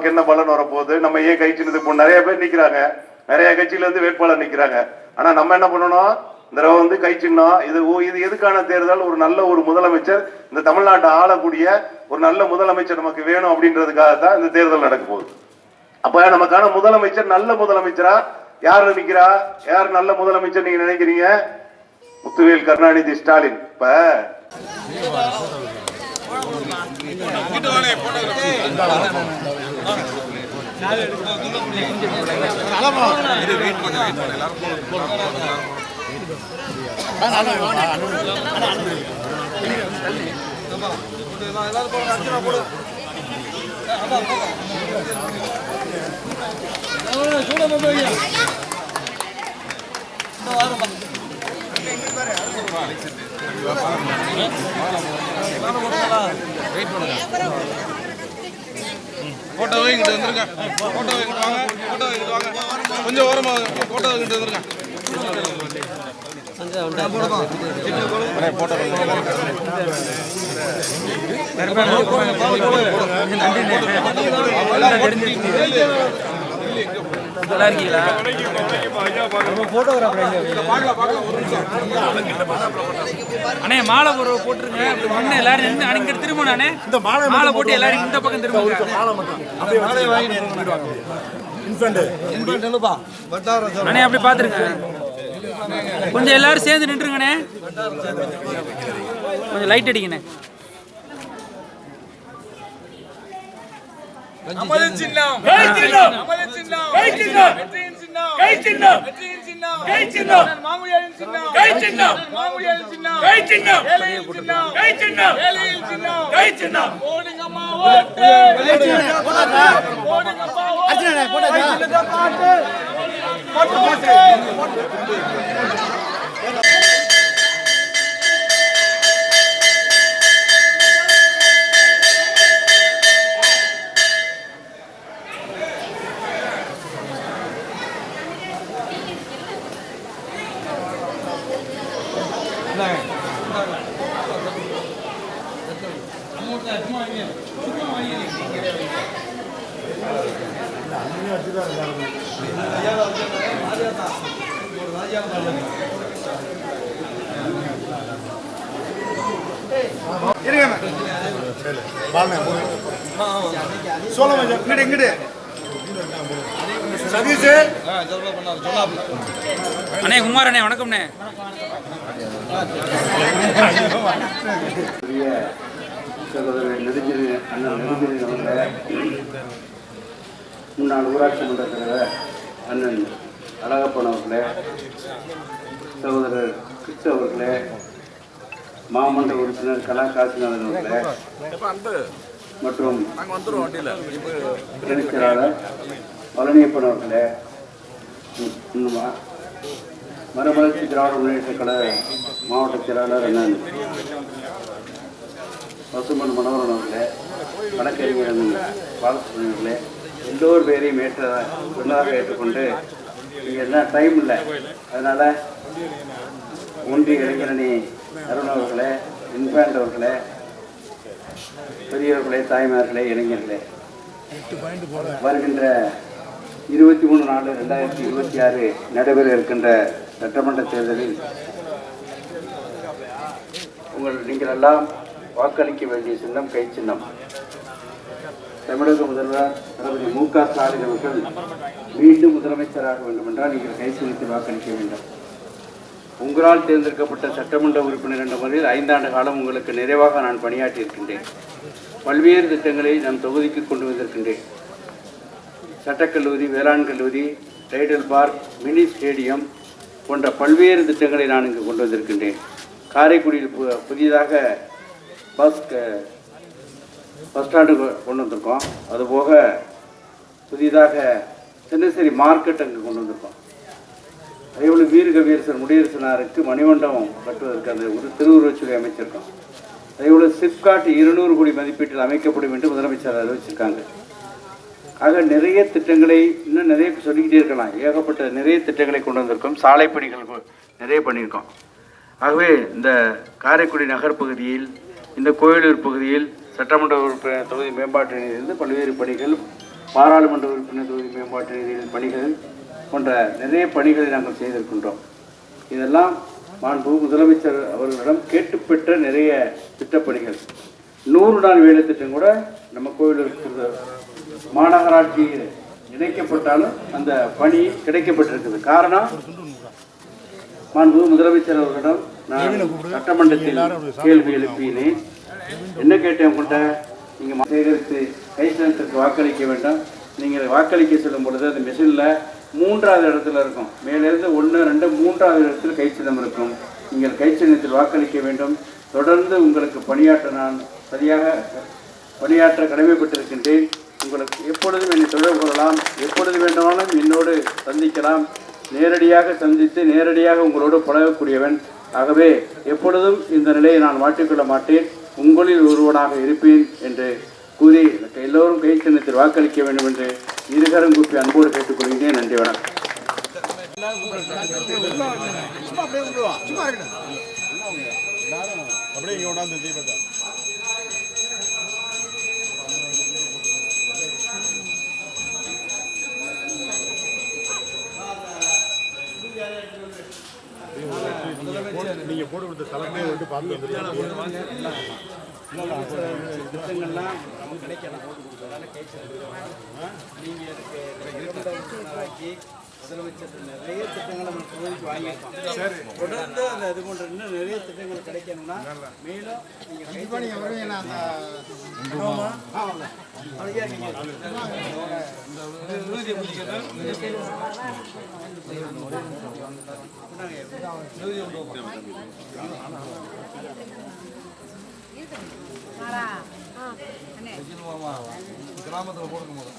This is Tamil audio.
நமக்கு என்ன பலன் வரப்போகுது, நம்ம ஏன் கை சின்னத்துக்கு நிறைய பேர் நிற்கிறாங்க, நிறைய கட்சியில இருந்து வேட்பாளர் நிற்கிறாங்க. ஆனா நம்ம என்ன பண்ணணும், இந்த தடவை வந்து கை சின்னம் இது எதுக்கான தேர்தல், ஒரு நல்ல ஒரு முதலமைச்சர், இந்த தமிழ்நாட்டை ஆளக்கூடிய ஒரு நல்ல முதலமைச்சர் நமக்கு வேணும் அப்படின்றதுக்காக தான் இந்த தேர்தல் நடக்க போகுது. அப்ப நமக்கான முதலமைச்சர் நல்ல முதலமைச்சரா யார் நிற்கிறா, யார் நல்ல முதலமைச்சர் நீங்க நினைக்கிறீங்க? முத்துவேல் கருணாநிதி ஸ்டாலின். இப்ப போட்டோவே இங்கிட்ட வந்துருங்க, போட்டோ இங்கிட்ட வாங்க, போட்டோ இங்கிட்ட வாங்க, கொஞ்சம் ஓரமா போட்டோ இங்கிட்ட வந்துருங்க. அண்ணே மாலை போட்டுருங்க, எல்லாரும் அன்னைக்கு திரும்பணும் அண்ணே. இந்த மாலை போட்டு எல்லாரும் இந்த பக்கம் திரும்ப. அண்ணே அப்படி பாத்துருங்க, கொஞ்சம் எல்லாரும் சேர்ந்து நின்றுங்கண்ணே, கொஞ்சம் லைட் அடிங்கண்ணே. அமல சின்னம் கை சின்னம், அமல சின்னம் கை சின்னம், வெற்றியின் சின்னம் கை சின்னம், வெற்றியின் சின்னம் கை சின்னம், மாமுடியாரின் சின்னம் கை சின்னம், மாமுடியாரின் சின்னம் கை சின்னம், ஏழையின் சின்னம் கை சின்னம், ஏழையின் சின்னம் கை சின்னம். ஓடுங்க அம்மா ஓட்டு, போடுங்க அப்பா ஓட்டு, போடுங்க பாட்டு போட்டு. அண்ணே குமார் அண்ணே வணக்கம்ண்ணே. சகோதரர் நெடுஞ்செழி அண்ணன் நெடுஞ்செழி அவர்களே, முன்னாள் ஊராட்சி மன்ற தலைவர் அண்ணன் அழகப்பன் அவர்களே, சகோதரர் கிறிஸ்து அவர்களே, மாமன்ற உறுப்பினர் கலா காசிநாதன் அவர்களே மற்றும் இணைச் செயலாளர் பழனியப்பன் அவர்களே, மறுமலர்ச்சி திராவிட முன்னேற்ற கழக மாவட்ட செயலாளர் அண்ணன் பசுமன் மனோகரன் அவர்களே, வழக்கறிஞர் பாலசுப்ரமணியன் அவர்களே, எல்லோரு பேரையும் சொன்னதாக ஏற்றுக்கொண்டு இங்கே என்ன டைம் இல்லை, அதனால் ஒன்றிய இளைஞரணி அருண் அவர்களே, இன்ஃபேண்ட் அவர்களே, பெரியவர்களே, தாய்மார்களே, இளைஞர்களே, வருகின்ற 23/4/2026 நடைபெற இருக்கின்ற சட்டமன்ற தேர்தலில் நீங்கள் எல்லாம் வாக்களிக்க வேண்டிய சின்னம் கை சின்னம். தமிழக முதல்வர் தளபதி மு.க. ஸ்டாலின் அவர்கள் மீண்டும் முதலமைச்சராக வேண்டும் என்றால் நீங்கள் கை சின்னத்தை வாக்களிக்க வேண்டும். உங்களால் தேர்ந்தெடுக்கப்பட்ட சட்டமன்ற உறுப்பினர் என்ற முறையில் 5 ஆண்டு காலம் உங்களுக்கு நிறைவாக நான் பணியாற்றியிருக்கின்றேன். பல்வேறு திட்டங்களை நம் தொகுதிக்கு கொண்டு வந்திருக்கின்றேன். சட்டக்கல்லூரி, வேளாண் கல்லூரி, டைடல் பார்க், மினி ஸ்டேடியம் போன்ற பல்வேறு திட்டங்களை நான் இங்கு கொண்டு வந்திருக்கின்றேன். காரைக்குடியில் புதியதாக பஸ் ஸ்டாண்டு கொண்டு வந்திருக்கோம். அதுபோக புதிதாக தினசரி மார்க்கெட் அங்கே கொண்டு வந்திருக்கோம். அதேபோல் வீரகவீரசர் முடியரசனாருக்கு மணிமண்டபம் கட்டுவதற்கு அந்த ஒரு திருவுருவச்சுவை அமைச்சிருக்கோம். அதேபோல் சிப்காட் 200 கோடி மதிப்பீட்டில் அமைக்கப்படும் என்று முதலமைச்சர் அறிவிச்சிருக்காங்க. ஆக நிறைய திட்டங்களை இன்னும் நிறைய சொல்லிக்கிட்டே இருக்கலாம். ஏகப்பட்ட நிறைய திட்டங்களை கொண்டு வந்திருக்கோம். சாலை பணிகள் நிறைய பண்ணியிருக்கோம். ஆகவே இந்த காரைக்குடி நகர் பகுதியில், இந்த கோயிலூர் பகுதியில் சட்டமன்ற உறுப்பினர் தொகுதி மேம்பாட்டிலிருந்து பல்வேறு பணிகள் பாராளுமன்ற உறுப்பினர் தொகுதி மேம்பாட்டு நிதியில் பணிகள் போன்ற நிறைய பணிகளை நாங்கள் செய்திருக்கின்றோம். இதெல்லாம் மாண்பு முதலமைச்சர் அவர்களிடம் கேட்டுப்பெற்ற நிறைய திட்டப்பணிகள். 100 நாள் வேலை திட்டம் கூட நம்ம கோயில் இருக்கிற மாநகராட்சி இணைக்கப்பட்டாலும் அந்த பணி கிடைக்கப்பட்டிருக்குது. காரணம், மாண்பு முதலமைச்சர் அவர்களிடம் நான் சட்டமன்றத்தில் கேள்வி எழுப்பினேன். என்ன கேட்டேன் உங்கள்கிட்ட, நீங்கள் சேகரித்து கை சின்னத்திற்கு வாக்களிக்க வேண்டாம். நீங்கள் வாக்களிக்க சொல்லும் பொழுது அந்த மிஷினில் 3வது இடத்துல இருக்கும். மேலிருந்து 1, 2, 3வது இடத்தில் கை சின்னம் இருக்கும். நீங்கள் கை சின்னத்தில் வாக்களிக்க வேண்டும். தொடர்ந்து உங்களுக்கு நான் சரியாக பணியாற்ற கடமைப்பட்டிருக்கின்றேன். உங்களுக்கு எப்பொழுதும் என்னை தொடர்பு கொள்ளலாம். எப்பொழுது வேண்டுமானாலும் என்னோடு சந்திக்கலாம். நேரடியாக சந்தித்து நேரடியாக உங்களோடு பழகக்கூடியவன். ஆகவே எப்பொழுதும் இந்த நிலையை நான் மாற்றிக்கொள்ள மாட்டேன். உங்களில் ஒருவனாக இருப்பேன் என்று கூறி எல்லோரும் கை சின்னத்தில் வாக்களிக்க வேண்டும் என்று இருகரம் கூப்பி அன்போடு கேட்டுக்கொள்கிறேன். நன்றி, வணக்கம். நீங்க போட்டு கொடுத்த தலைமையை வந்து பார்த்து திட்டங்கள்லாம் கிடைக்கலாம். நீங்கள் முதலமைச்சர் நிறைய திட்டங்களை நம்ம தொகுதிக்கு வாங்கியிருக்கோம். தொடர்ந்து அந்த இது போன்ற இன்னும் நிறைய திட்டங்கள் கிடைக்கணும்னா மேலும் நீங்கள் வருவீங்க. கிராமத்தில் போடுங்க போதும்.